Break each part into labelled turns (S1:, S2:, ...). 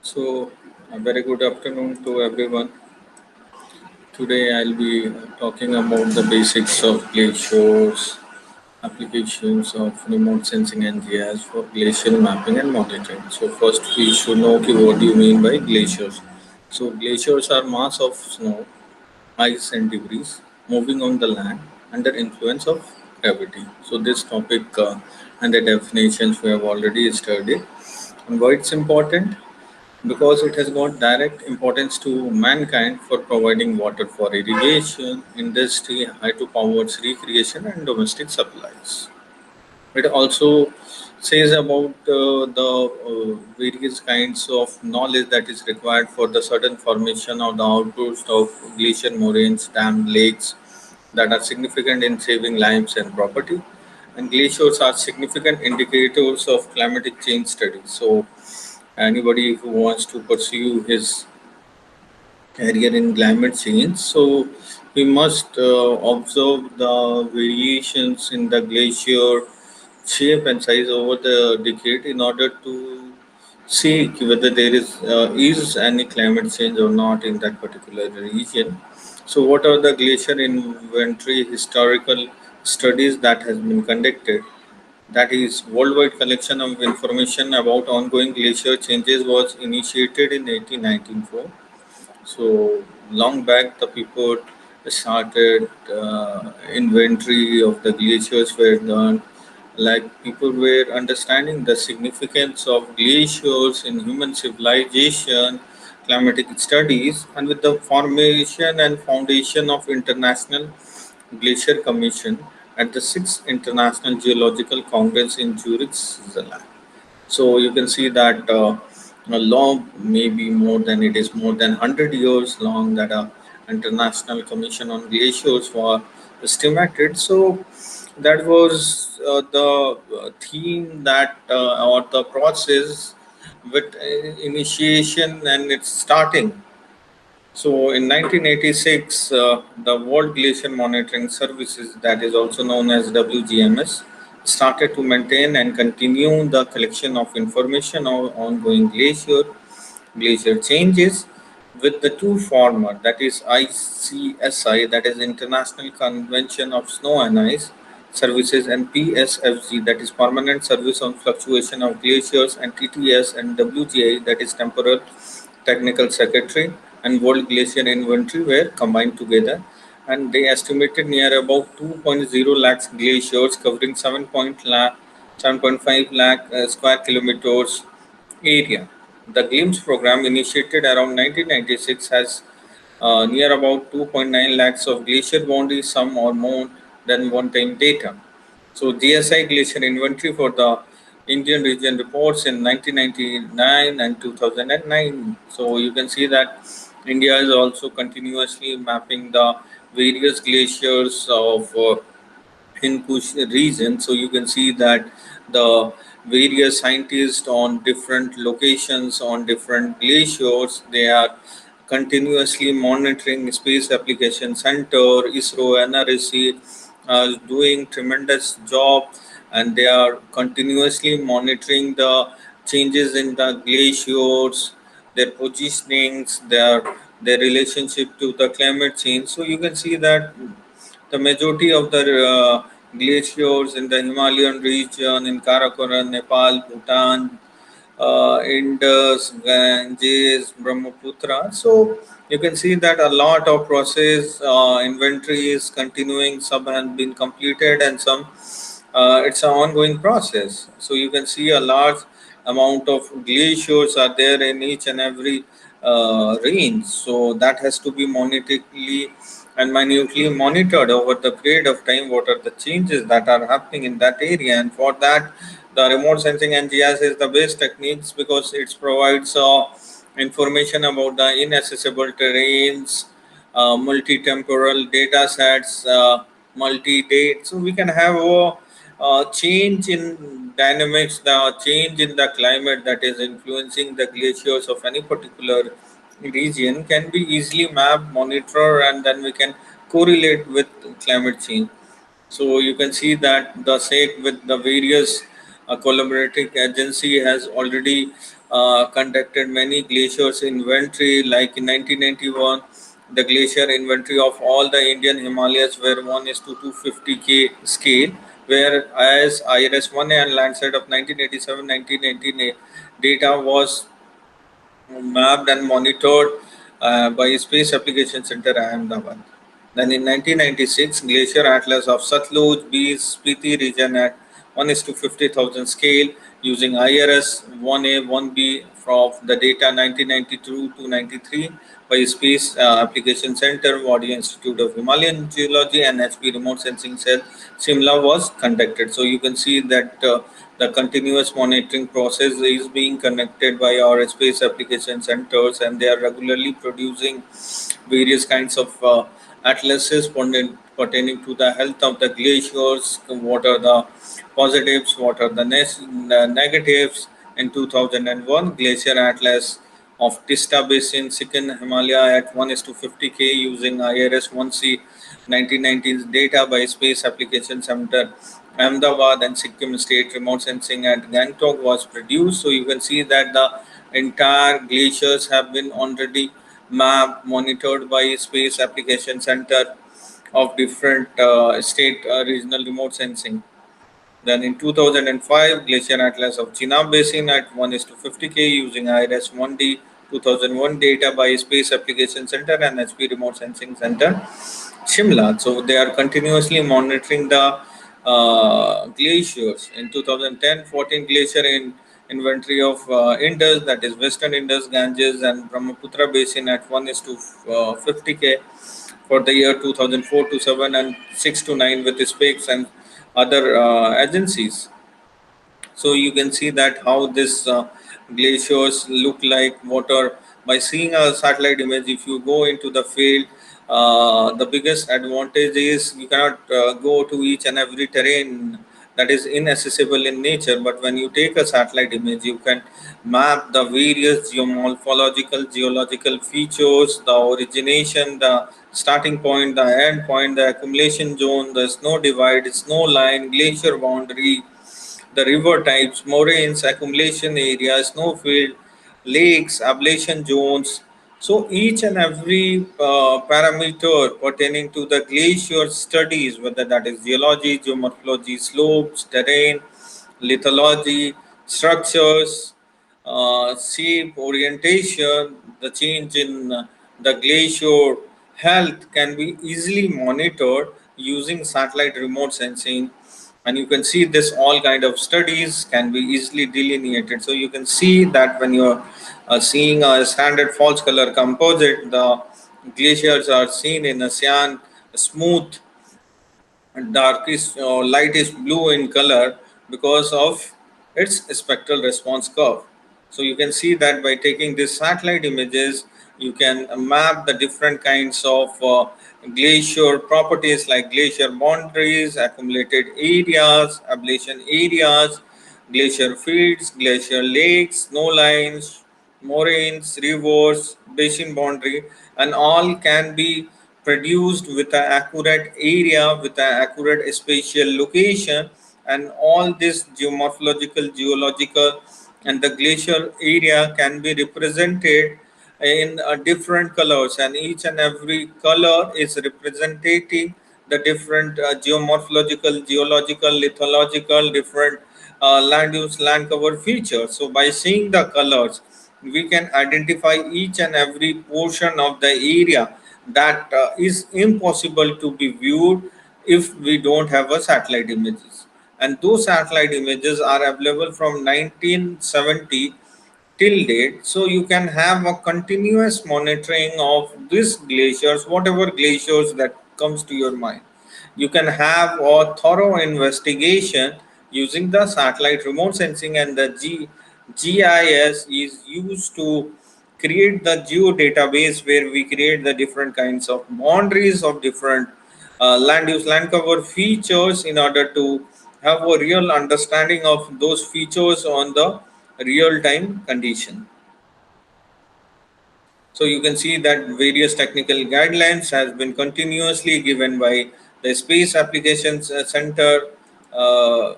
S1: So, a very good afternoon to everyone. Today, I'll be talking about the basics of glaciers, applications of remote sensing and GIS for glacial mapping and monitoring. So, first, we should know what do you mean by glaciers. So, glaciers are mass of snow, ice, and debris moving on the land under influence of gravity. So, this topic and the definitions we have already studied. And why it's important? Because it has got direct importance to mankind for providing water for irrigation, industry, hydropowers, recreation, and domestic supplies. It also says about the various kinds of knowledge that is required for the sudden formation of the outburst of glacier moraines, dam, lakes that are significant in saving lives and property. And glaciers are significant indicators of climatic change studies. So, anybody who wants to pursue his career in climate change. So we must observe the variations in the glacier shape and size over the decade in order to see whether there is any climate change or not in that particular region. So what are the glacier inventory historical studies that has been conducted? That is, worldwide collection of information about ongoing glacier changes was initiated in 1894. So long back, the people started inventory of the glaciers were done. Like people were understanding the significance of glaciers in human civilization, climatic studies, and with the formation and foundation of International Glacier Commission at the Sixth International Geological Congress in Zurich, Switzerland. So you can see that a law may be more than it is more than 100 years long that a international commission on glaciers was estimated. So that was the theme that or the process with initiation and its starting. So in 1986, the World Glacier Monitoring Services, that is also known as WGMS, started to maintain and continue the collection of information on ongoing glacier changes with the two former, that is ICSI, that is International Convention of Snow and Ice Services, and PSFG, that is Permanent Service on Fluctuation of Glaciers, and TTS, and WGI, that is Temporal Technical Secretary, and World Glacier Inventory were combined together, and they estimated near about 2.0 lakhs glaciers covering 7.5 lakh square kilometers area. The GLIMS program, initiated around 1996, has near about 2.9 lakhs of glacier boundaries, some or more than one-time data. So GSI Glacier Inventory for the Indian region reports in 1999 and 2009. So you can see that India is also continuously mapping the various glaciers of Hindukush region. So you can see that the various scientists on different locations on different glaciers, they are continuously monitoring. Space Application Center, ISRO, NRSC are doing tremendous job, and they are continuously monitoring the changes in the glaciers, their positionings, their relationship to the climate change. So you can see that the majority of the glaciers in the Himalayan region, in Karakoram, Nepal, Bhutan, Indus, Ganges, Brahmaputra. So you can see that a lot of process inventory is continuing. Some have been completed, and some it's an ongoing process. So you can see a large amount of glaciers are there in each and every range. So that has to be monetarily and minutely monitored over the period of time. What are the changes that are happening in that area? And for that, the remote sensing and GIS is the best techniques because it provides information about the inaccessible terrains, multi-temporal data sets, multi-date. So we can have a change in dynamics, the change in the climate that is influencing the glaciers of any particular region can be easily mapped, monitor, and then we can correlate with climate change. So you can see that the SAC with the various collaborating agency has already conducted many glaciers inventory. Like in 1991, the glacier inventory of all the Indian Himalayas were 1 is to 250K scale, whereas IRS-1A and Landsat of 1987-1988 data was mapped and monitored by Space Application Center, Ahmedabad. Then in 1996, Glacier Atlas of Satluj B's Spiti region at 1 is to 50,000 scale using IRS 1A 1B from the data 1992 to 93 by Space Application Center, Wadi Institute of Himalayan Geology and HP Remote Sensing Cell, Simla was conducted. So you can see that the continuous monitoring process is being conducted by our space application centers, and they are regularly producing various kinds of atlases pertaining to the health of the glaciers, what are the positives, what are the negatives. In 2001, Glacier Atlas of Tista Basin, Sikkim Himalaya at 1 is to 50K using IRS 1C 1990s data by Space Application Center, Ahmedabad, and Sikkim State Remote Sensing at Gangtok was produced. So you can see that the entire glaciers have been already mapped, monitored by Space Application Center of different state regional remote sensing. Then in 2005, Glacier Atlas of Chenab Basin at 1 is to 50K using IRS 1D 2001 data by Space Application Center and HP Remote Sensing Center, Shimla. So they are continuously monitoring the glaciers. In 2010, 14 glacier in inventory of Indus, that is Western Indus, Ganges, and Brahmaputra Basin at 1 is to 50K for the year 2004 to 7 and 6 to 9 with SPACs and other agencies. So you can see that how this glaciers look like water by seeing a satellite image. If you go into the field, the biggest advantage is you cannot go to each and every terrain that is inaccessible in nature, but when you take a satellite image, you can map the various geomorphological geological features, the origination, the starting point, the end point, the accumulation zone, the snow divide, snow line, glacier boundary, the river types, moraines, accumulation areas, snowfield, lakes, ablation zones. So each and every parameter pertaining to the glacier studies, whether that is geology, geomorphology, slopes, terrain, lithology, structures, shape, orientation, the change in the glacier health can be easily monitored using satellite remote sensing. And you can see this all kind of studies can be easily delineated. So you can see that when you're seeing a standard false color composite, the glaciers are seen in a cyan smooth darkish or lightish blue in color because of its spectral response curve. So you can see that by taking these satellite images, you can map the different kinds of glacier properties like glacier boundaries, accumulated areas, ablation areas, glacier fields, glacier lakes, snow lines, moraines, rivers, basin boundary, and all can be produced with an accurate area, with an accurate spatial location, and all this geomorphological, geological, and the glacial area can be represented in different colors, and each and every color is representing the different geomorphological, geological, lithological, different land use, land cover features. So by seeing the colors, we can identify each and every portion of the area that is impossible to be viewed if we don't have a satellite images. And those satellite images are available from 1970 till date. So you can have a continuous monitoring of these glaciers, whatever glaciers that comes to your mind. You can have a thorough investigation using the satellite remote sensing, and the GIS is used to create the geo database where we create the different kinds of boundaries of different land use, land cover features in order to have a real understanding of those features on the real time condition. So you can see that various technical guidelines has been continuously given by the Space Applications Center, uh,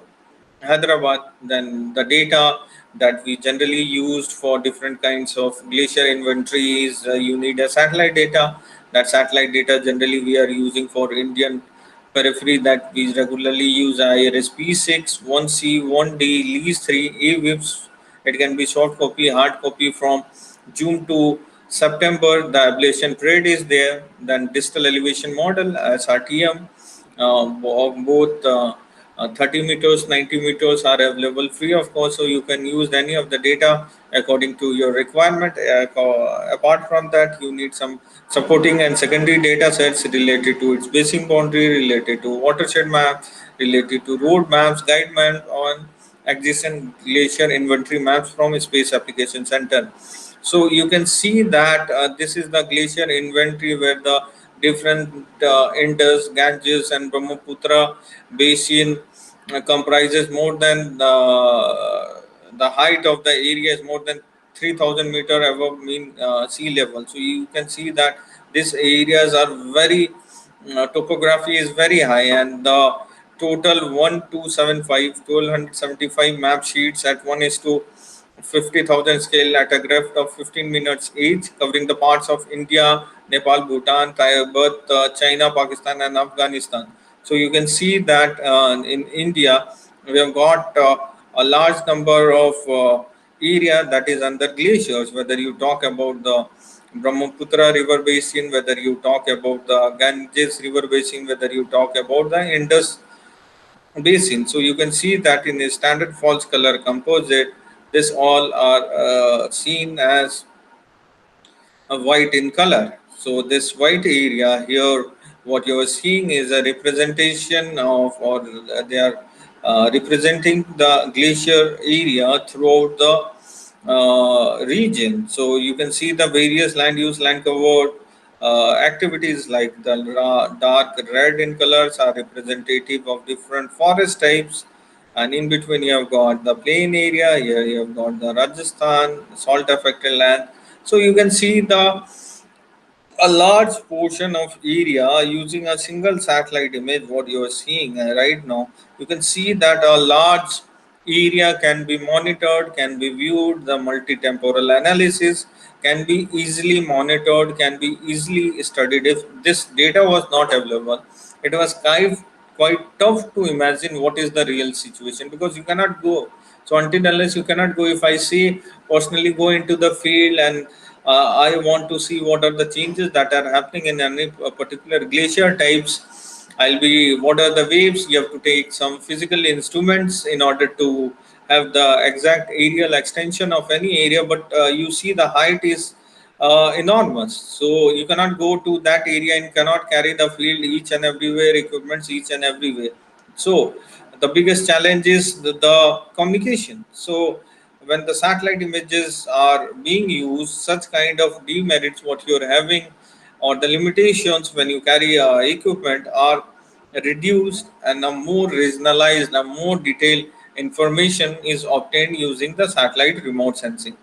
S1: Hyderabad, then the data that we generally used for different kinds of glacier inventories, you need a satellite data. That satellite data generally we are using for Indian periphery that we regularly use IRS P6, 1C, 1D, LEAS 3, AWIPS. It can be short copy, hard copy from June to September. The ablation period is there. Then distal elevation model as RTM, both 30 meters, 90 meters are available free of cost, so you can use any of the data according to your requirement. Apart from that, you need some supporting and secondary data sets related to its basin boundary, related to watershed map, related to road maps, guide map on existing glacier inventory maps from Space Application Center. So you can see that this is the glacier inventory where the different Indus, Ganges, and Brahmaputra basin comprises more than the height of the area is more than 3,000 meter above mean sea level. So you can see that these areas are very topography is very high, and the total 1275 map sheets at 1 is to 50,000 scale at a graph of 15 minutes each, covering the parts of India, Nepal, Bhutan, Tibet, China, Pakistan, and Afghanistan. So you can see that in India, we have got a large number of area that is under glaciers, whether you talk about the Brahmaputra river basin, whether you talk about the Ganges river basin, whether you talk about the Indus basin. So you can see that in a standard false color composite, this all are seen as white in color. So this white area here, what you are seeing is a representation of, or they are representing the glacier area throughout the region. So you can see the various land use, land cover activities like the dark red in colors are representative of different forest types, and in between you have got the plain area. Here you have got the Rajasthan salt affected land. So you can see the a large portion of area using a single satellite image. What you are seeing right now, you can see that a large area can be monitored, can be viewed. The multi-temporal analysis can be easily monitored, can be easily studied. If this data was not available, it was quite tough to imagine what is the real situation, because you cannot go. So until unless you cannot go, if I say personally go into the field and I want to see what are the changes that are happening in any particular glacier types. I'll be what are the waves. You have to take some physical instruments in order to have the exact aerial extension of any area. But you see the height is enormous, so you cannot go to that area and cannot carry the field each and everywhere, equipments each and everywhere. So the biggest challenge is the communication. So when the satellite images are being used, such kind of demerits what you're having, or the limitations when you carry equipment are reduced, and a more regionalized, a more detailed information is obtained using the satellite remote sensing.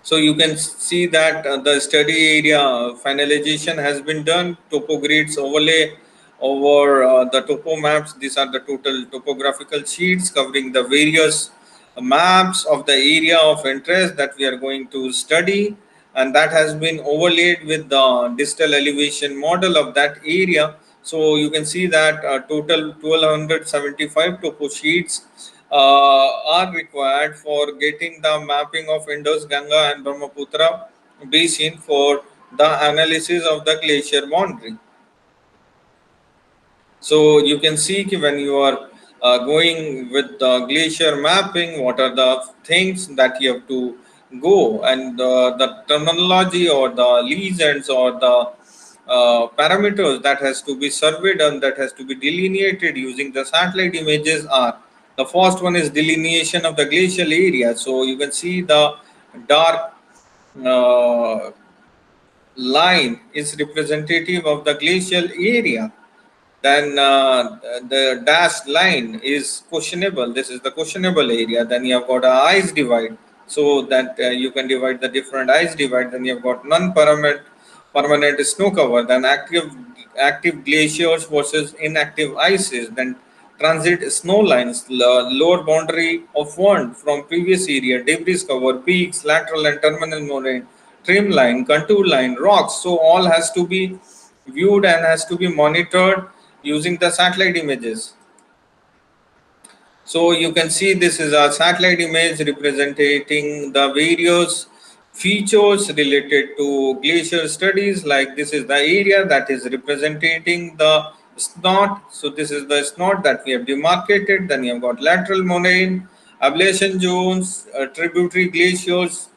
S1: So you can see that the study area finalization has been done. Topo grids overlay over the topo maps. These are the total topographical sheets covering the various maps of the area of interest that we are going to study, and that has been overlaid with the distal elevation model of that area. So you can see that total 1275 topo sheets are required for getting the mapping of Indus, Ganga, and Brahmaputra basin for the analysis of the glacier boundary. So you can see when you are going with the glacier mapping, what are the things that you have to go, and the terminology or the legends or the parameters that has to be surveyed and that has to be delineated using the satellite images are: the first one is delineation of the glacial area. So you can see the dark uh, line is representative of the glacial area. Then the dashed line is questionable. This is the questionable area. Then you have got a ice divide, so that you can divide the different ice divide. Then you have got non permanent snow cover. Then active glaciers versus inactive ices. Then transit snow lines, lower boundary of one from previous area, debris cover, peaks, lateral and terminal moraine, trim line, contour line, rocks. So all has to be viewed and has to be monitored using the satellite images. So you can see this is a satellite image representing the various features related to glacier studies. Like this is the area that is representing the snot. So this is the snot that we have demarcated. Then you have got lateral moraine, ablation zones, tributary glaciers,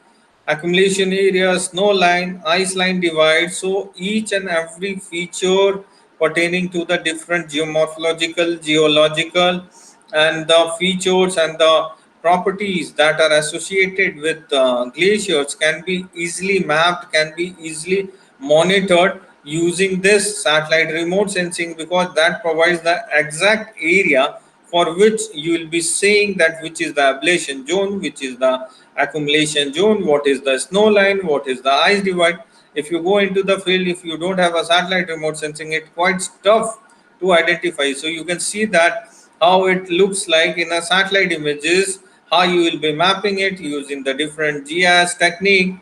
S1: accumulation area, snow line, ice line divide. So each and every feature pertaining to the different geomorphological, geological, and the features and the properties that are associated with glaciers can be easily mapped, can be easily monitored using this satellite remote sensing, because that provides the exact area for which you will be saying that which is the ablation zone, which is the accumulation zone, what is the snow line, what is the ice divide. If you go into the field, if you don't have a satellite remote sensing, it's quite tough to identify. So you can see that how it looks like in a satellite images, how you will be mapping it using the different GIS technique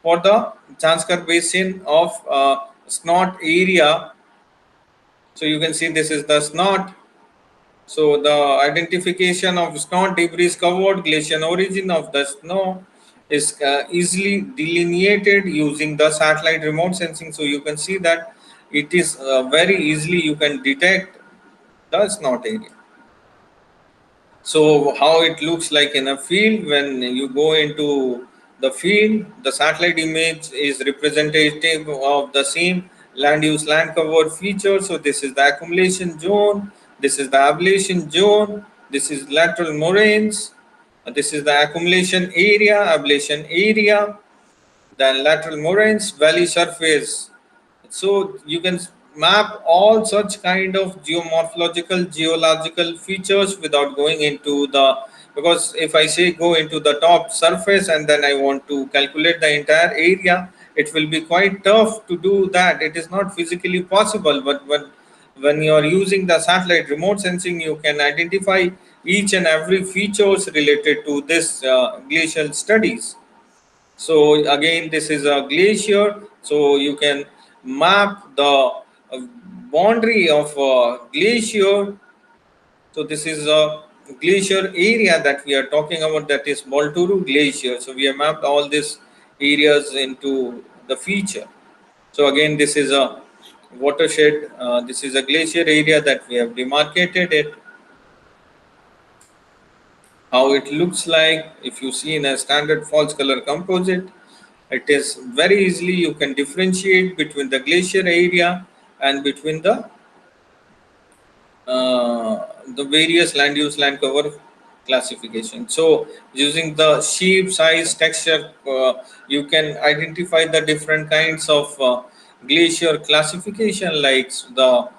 S1: for the Zanskar basin of snot area. So you can see this is the snot. So the identification of snot debris covered glacial origin of the snow is easily delineated using the satellite remote sensing. So you can see that it is very easily you can detect the snot area. So how it looks like in a field, when you go into the field, the satellite image is representative of the same land use land cover feature. So this is the accumulation zone, this is the ablation zone, this is lateral moraines, this is the accumulation area, ablation area, then lateral moraines, valley surface. So you can map all such kind of geomorphological, geological features without going into the, because if I say go into the top surface and then I want to calculate the entire area, it will be quite tough to do that. It is not physically possible, but when you are using the satellite remote sensing, you can identify each and every features related to this glacial studies. So again, this is a glacier. So you can map the boundary of a glacier. So this is a glacier area that we are talking about, that is Balturu Glacier. So we have mapped all these areas into the feature. So again, this is a watershed. This is a glacier area that we have demarcated it. How it looks like, if you see in a standard false color composite, it is very easily you can differentiate between the glacier area and between the various land use land cover classification. So using the shape, size, texture, you can identify the different kinds of glacier classification, like the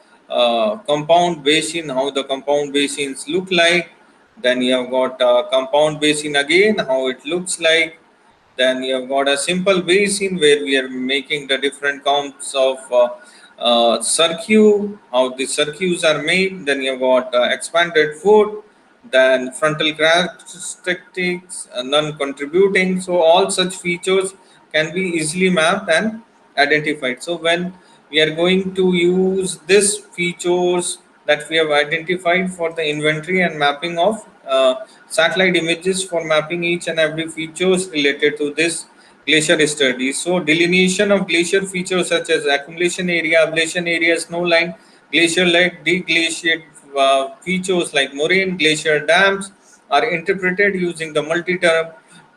S1: compound basin, how the compound basins look like. Then you have got compound basin again, how it looks like. Then you have got a simple basin where we are making the different counts of circuit, how the circuits are made. Then you have got expanded foot, then frontal characteristics, non-contributing. So all such features can be easily mapped and identified. So when we are going to use this features that we have identified for the inventory and mapping of satellite images for mapping each and every features related to this glacier study. So delineation of glacier features such as accumulation area, ablation area, snow line, glacier lake, deglaciated features like moraine, glacier dams are interpreted using the multi-term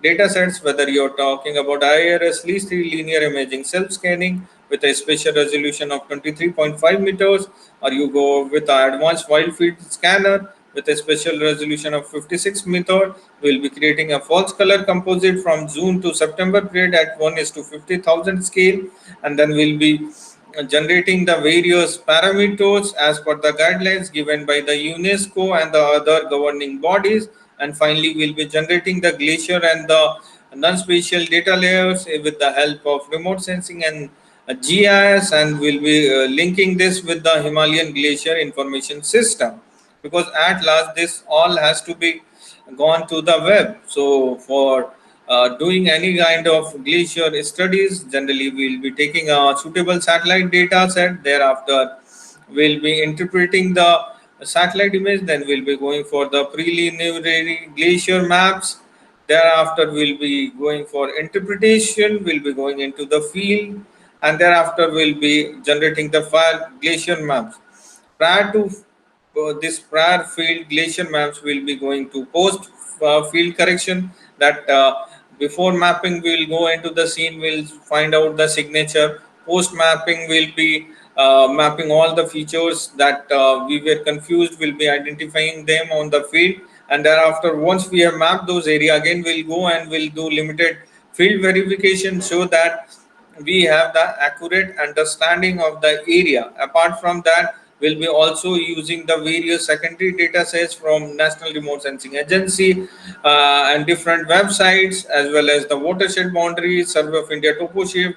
S1: data sets, whether you're talking about IRS, least linear imaging, self-scanning with a spatial resolution of 23.5 meters, or you go with an advanced wide field scanner with a spatial resolution of 56 meter. We'll be creating a false color composite from June to September period at 1:50,000 scale, and then we'll be generating the various parameters as per the guidelines given by the UNESCO and the other governing bodies. And finally, we'll be generating the glacier and the non-spatial data layers with the help of remote sensing and GIS, and we'll be linking this with the Himalayan Glacier Information System, because at last this all has to be gone to the web. So for doing any kind of glacier studies, generally we'll be taking a suitable satellite data set. Thereafter, we'll be interpreting the satellite image. Then we'll be going for the preliminary glacier maps. Thereafter, we'll be going for interpretation. We'll be going into the field, and thereafter we'll be generating the file glacier maps. Prior to this prior field glacier maps, will be going to post field correction. That before mapping, we will go into the scene, we'll find out the signature. Post mapping will be mapping all the features that we were confused, will be identifying them on the field. And thereafter, once we have mapped those area, again we'll go and we'll do limited field verification so that we have the accurate understanding of the area. Apart from that, we'll be also using the various secondary data sets from National Remote Sensing Agency and different websites, as well as the watershed boundaries, Survey of India topoship,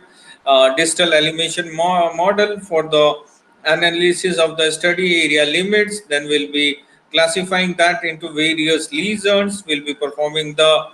S1: digital elevation model for the analysis of the study area limits. Then we'll be classifying that into various lesions. We'll be performing the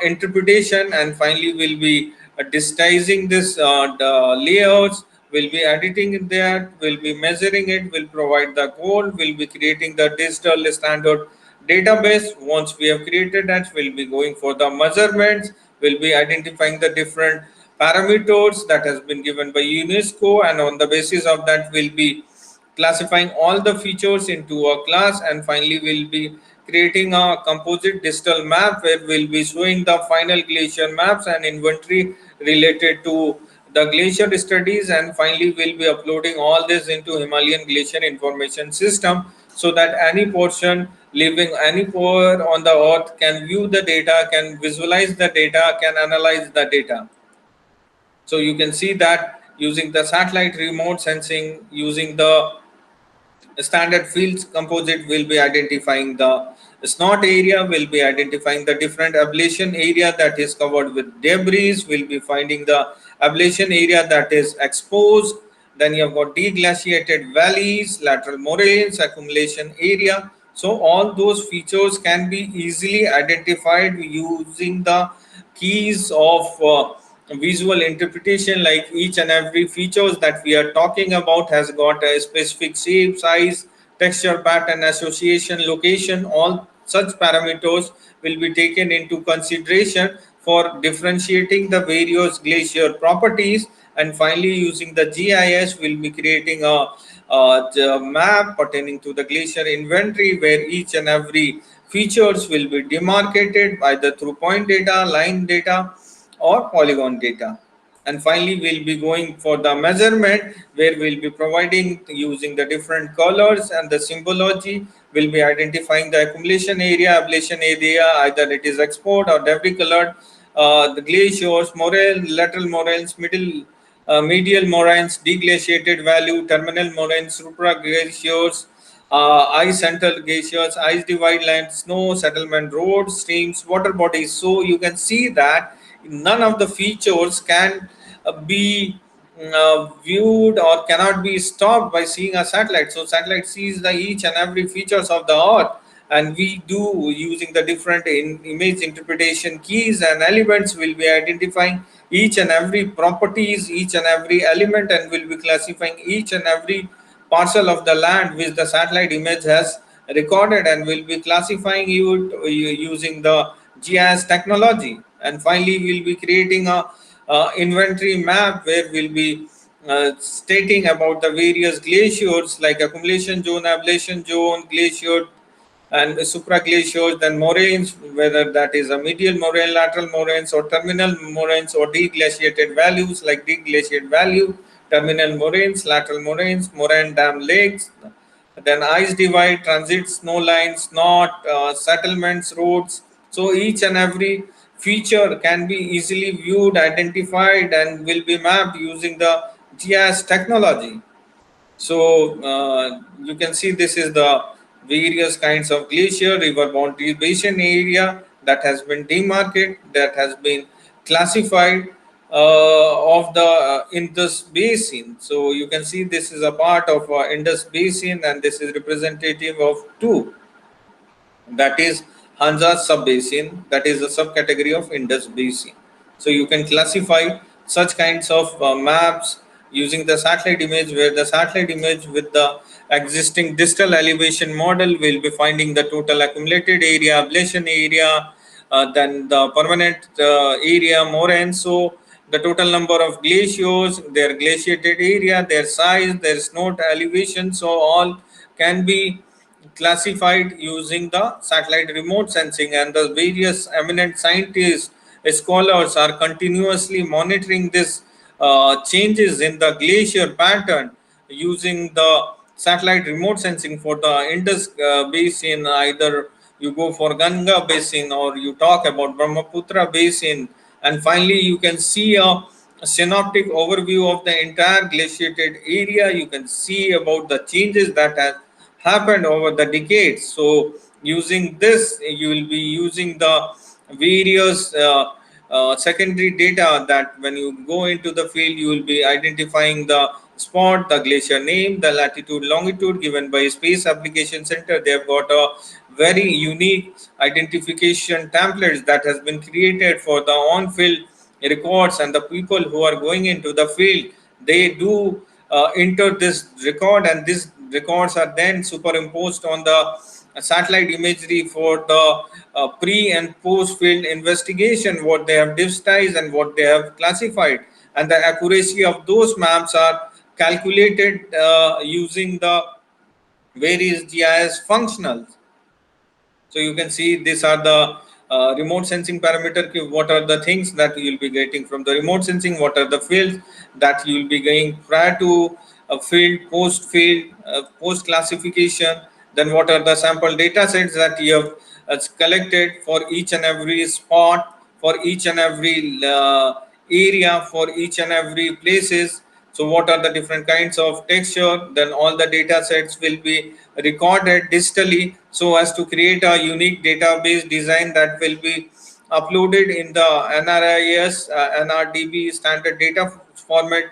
S1: interpretation, and finally we'll be digitizing this the layouts. We'll be editing it there, we'll be measuring it, we'll provide the code, we'll be creating the digital standard database. Once we have created that, we'll be going for the measurements, we'll be identifying the different parameters that has been given by UNESCO, and on the basis of that we'll be classifying all the features into a class. And finally we'll be creating a composite digital map where we'll be showing the final glacier maps and inventory related to the glacier studies. And finally we'll be uploading all this into Himalayan Glacier Information System, so that any person living anywhere on the earth can view the data, can visualize the data, can analyze the data. So you can see that using the satellite remote sensing, using the standard fields composite, will be identifying the snot area, will be identifying the different ablation area that is covered with debris, will be finding the ablation area that is exposed. Then you have got deglaciated valleys, lateral moraines, accumulation area. So all those features can be easily identified using the keys of visual interpretation. Like each and every features that we are talking about has got a specific shape, size, texture, pattern, association, location. All such parameters will be taken into consideration for differentiating the various glacier properties. And finally, using the GIS, we'll be creating the map pertaining to the glacier inventory, where each and every features will be demarcated either through point data, line data, or polygon data. And finally we'll be going for the measurement, where we'll be providing using the different colors and the symbology. We'll be identifying the accumulation area, ablation area, either it is export or debris colored, the glaciers, moraine, lateral moraines, medial moraines, deglaciated value, terminal moraines, supra glaciers, ice central glaciers, ice divide lines, snow settlement roads, streams, water bodies. So you can see that none of the features can be viewed or cannot be stopped by seeing a satellite. So satellite sees the each and every features of the earth, and we do using the different image interpretation keys and elements, will be identifying each and every properties, each and every element, and will be classifying each and every parcel of the land which the satellite image has recorded, and will be classifying you using the GIS technology. And finally we'll be creating a inventory map, where we'll be stating about the various glaciers like accumulation zone, ablation zone, glacier, and supraglaciers, then moraines, whether that is a medial moraine, lateral moraines, or terminal moraines, or deglaciated values like deglaciated value, terminal moraines, lateral moraines, moraine dam lakes, then ice divide, transit, snow lines, not settlements, roads. So each and every feature can be easily viewed, identified, and will be mapped using the GIS technology. So you can see this is the various kinds of glacier, river boundary basin area that has been demarcated, that has been classified of the Indus Basin. So you can see this is a part of Indus Basin, and this is representative of two, that is Hansa sub-basin, that is a subcategory of Indus Basin. So you can classify such kinds of maps using the satellite image, where the satellite image with the existing distal elevation model will be finding the total accumulated area, ablation area, then the permanent area, moraine. So the total number of glaciers, their glaciated area, their size, their snow elevation, so all can be classified using the satellite remote sensing. And the various eminent scientists, scholars are continuously monitoring this changes in the glacier pattern using the satellite remote sensing for the Indus basin. Either you go for Ganga basin or you talk about Brahmaputra basin, and finally you can see a synoptic overview of the entire glaciated area. You can see about the changes that has happened over the decades. So using this, you will be using the various secondary data, that when you go into the field, you will be identifying the spot, the glacier name, the latitude, longitude given by Space Application Center. They have got a very unique identification templates that has been created for the on-field records, and the people who are going into the field, they do enter this record, and these records are then superimposed on the satellite imagery for the pre and post field investigation, what they have digitized and what they have classified, and the accuracy of those maps are calculated using the various GIS functionals. So you can see these are the remote sensing parameter. What are the things that you will be getting from the remote sensing? What are the fields that you will be getting prior to field, post classification? Then what are the sample data sets that you have collected for each and every spot, for each and every area, for each and every places? So what are the different kinds of texture? Then all the data sets will be recorded digitally, so as to create a unique database design that will be uploaded in the NRIS NRDB standard data format,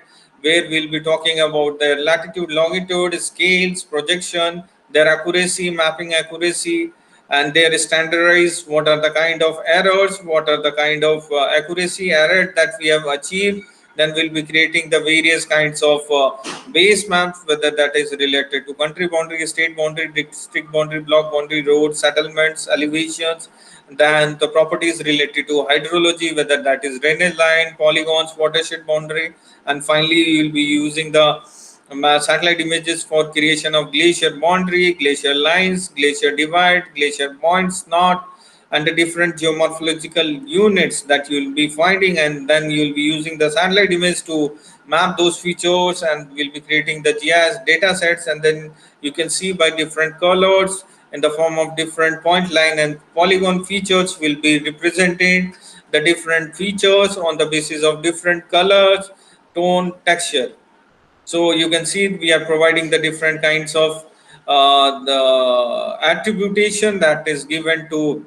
S1: where we'll be talking about their latitude, longitude, scales, projection, their accuracy, mapping accuracy, and their standardized, what are the kind of errors, what are the kind of accuracy error that we have achieved. Then we'll be creating the various kinds of base maps, whether that is related to country boundary, state boundary, district boundary, block boundary, roads, settlements, elevations. Then the properties related to hydrology, whether that is drainage line, polygons, watershed boundary. And finally you will be using the satellite images for creation of glacier boundary, glacier lines, glacier divide, glacier points knot, and the different geomorphological units that you will be finding. And then you will be using the satellite image to map those features, and we'll be creating the GIS data sets. And then you can see by different colors in the form of different point line and polygon features will be represented the different features on the basis of different colors, tone, texture. So you can see we are providing the different kinds of the attribution that is given to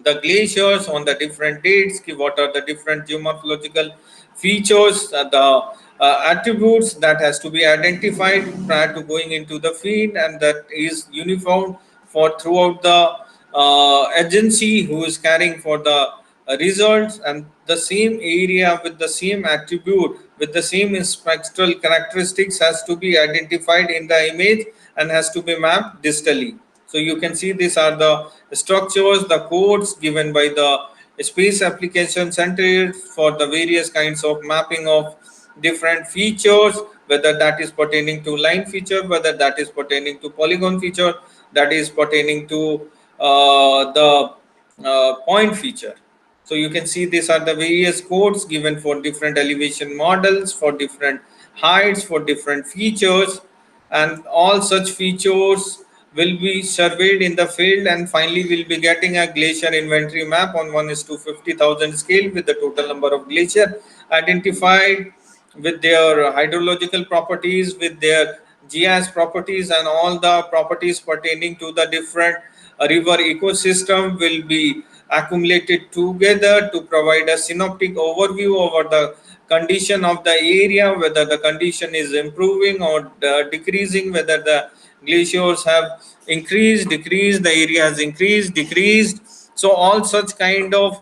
S1: the glaciers on the different dates. What are the different geomorphological features, the attributes that has to be identified prior to going into the field, and that is uniform for throughout the agency who is carrying for the results. And the same area with the same attribute with the same spectral characteristics has to be identified in the image and has to be mapped distally. So you can see these are the structures, the codes given by the Space Application Center for the various kinds of mapping of different features, whether that is pertaining to line feature, whether that is pertaining to polygon feature, that is pertaining to the point feature. So you can see these are the various codes given for different elevation models, for different heights, for different features, and all such features will be surveyed in the field. And finally we'll be getting a glacier inventory map on 1:50,000 scale with the total number of glacier identified, with their hydrological properties, with their GIS properties, and all the properties pertaining to the different river ecosystem will be accumulated together to provide a synoptic overview over the condition of the area, whether the condition is improving or decreasing, whether the glaciers have increased, decreased, the area has increased, decreased. So all such kind of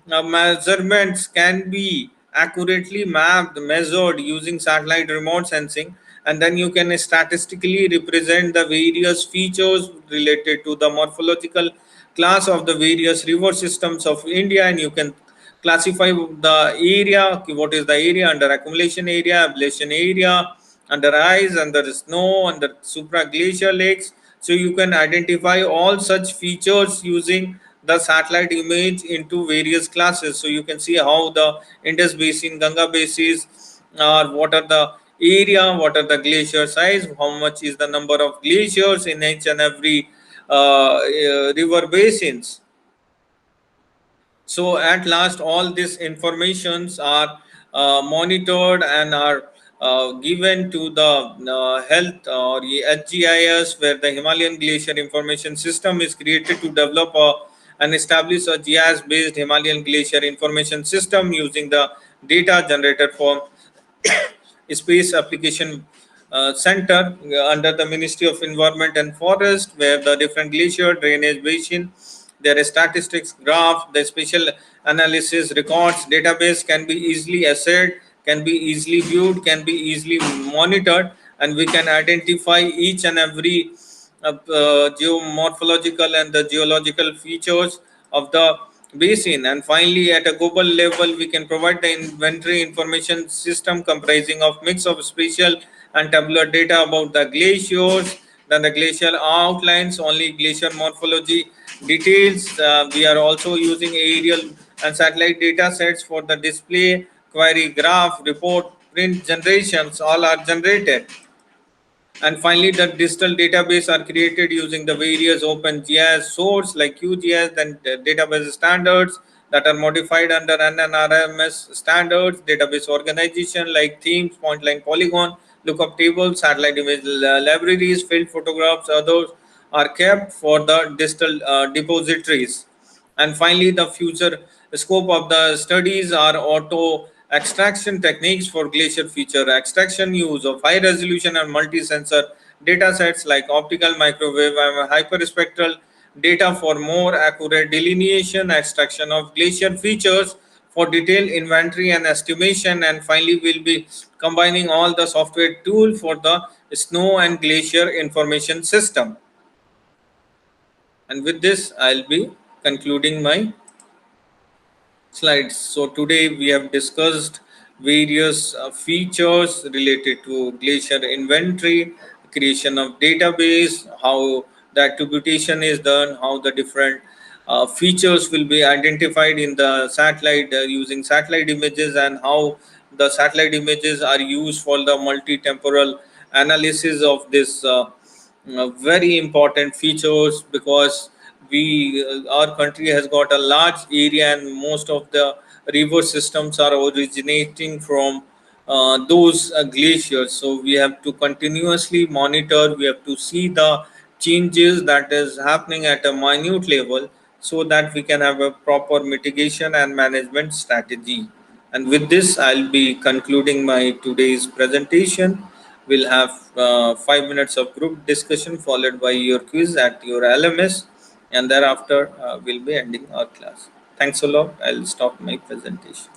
S1: measurements can be accurately mapped, measured using satellite remote sensing, and then you can statistically represent the various features related to the morphological class of the various river systems of India, and you can classify the area, what is the area under accumulation area, ablation area, under ice, under snow, under supraglacial lakes. So you can identify all such features using the satellite image into various classes. So you can see how the Indus Basin, Ganga basins, or what are the area, what are the glacier size, how much is the number of glaciers in each and every river basins. So at last, all these informations are monitored and are given to the health or HGIS, where the Himalayan Glacier Information System is created to develop and establish a GIS-based Himalayan Glacier Information System using the data generated from Space Application Center under the Ministry of Environment and Forest, where the different glacier drainage basin, their statistics graph, the spatial analysis records database can be easily assessed, can be easily viewed, can be easily monitored, and we can identify each and every geomorphological and the geological features of the basin. And finally, at a global level, we can provide the inventory information system comprising of mix of spatial and tabular data about the glaciers, then the glacial outlines, only glacier morphology details. We are also using aerial and satellite data sets for the display, query, graph, report, print generations, all are generated. And finally, the digital database are created using the various open GIS source like QGIS, then database standards that are modified under NNRMS standards, database organization like themes, point line polygon, lookup tables, satellite image libraries, field photographs, others are kept for the digital depositories. And finally, the future scope of the studies are auto extraction techniques for glacier feature extraction, use of high resolution and multi-sensor data sets like optical, microwave, and hyperspectral data for more accurate delineation, extraction of glacier features for detailed inventory and estimation. And finally, we'll be combining all the software tool for the snow and glacier information system. And with this, I'll be concluding my slides. So today we have discussed various features related to glacier inventory, creation of database, how the attribution is done, how the different features will be identified in the satellite using satellite images, and how the satellite images are used for the multi-temporal analysis of this very important features, because we our country has got a large area and most of the river systems are originating from those glaciers. So we have to continuously monitor, we have to see the changes that is happening at a minute level, so that we can have a proper mitigation and management strategy. And with this, I'll be concluding my today's presentation. We'll have 5 minutes of group discussion followed by your quiz at your LMS, and thereafter we'll be ending our class. Thanks a lot. I'll stop my presentation.